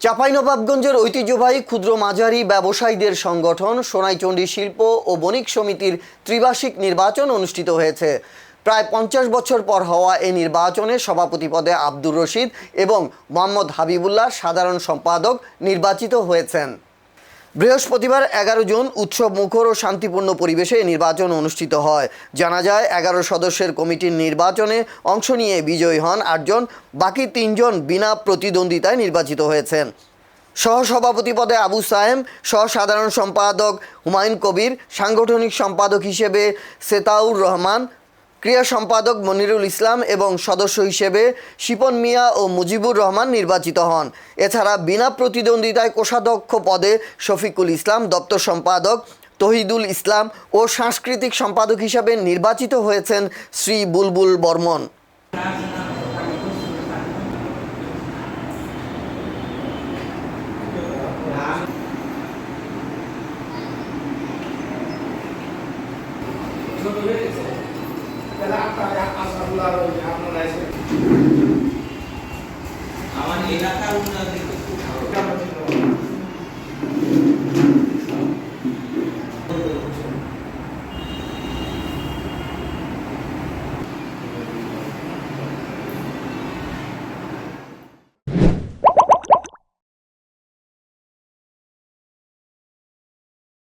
চাঁপাইনবাবগঞ্জের ঐতিহ্যবাহী ক্ষুদ্র মাঝারি ব্যবসায়ীদের সংগঠন সোনাইচণ্ডী শিল্প ও বণিক সমিতির ত্রিবার্ষিক নির্বাচন অনুষ্ঠিত হয়েছে। প্রায় 50 বছর পর হওয়া এই নির্বাচনে সভাপতি পদে আব্দুর রশিদ এবং মোহাম্মদ হাবিবুল্লাহ সাধারণ সম্পাদক নির্বাচিত হয়েছেন। বৃহস্পতিবার 11 জুন উৎসব মুখর ও শান্তিপূর্ণ পরিবেশে নির্বাচন অনুষ্ঠিত হয়। জানা যায় 11 সদস্যের কমিটির নির্বাচনে অংশ নিয়ে বিজয়ী হন 8 জন, বাকি 3 জন বিনা প্রতিদ্বন্দ্বিতায় নির্বাচিত হয়েছেন। সহসভাপতি পদে আবু সায়েম, সহ সাধারণ সম্পাদক হুমায়ুন কবির, সাংগঠনিক সম্পাদক হিসেবে সেতাউর রহমান, ক্রিয়া সম্পাদক মনিরুল ইসলাম এবং সদস্য হিসেবে শিপন মিয়া ও মুজিবুর রহমান নির্বাচিত হন। এছাড়া বিনা প্রতিদ্বন্দ্বিতায় কোষাধ্যক্ষ পদে শফিকুল ইসলাম, দপ্তর সম্পাদক তহিদুল ইসলাম ও সাংস্কৃতিক সম্পাদক হিসাবে নির্বাচিত হয়েছেন শ্রী বুলবুল বর্মন। আমার এলাকার উন্নয়ন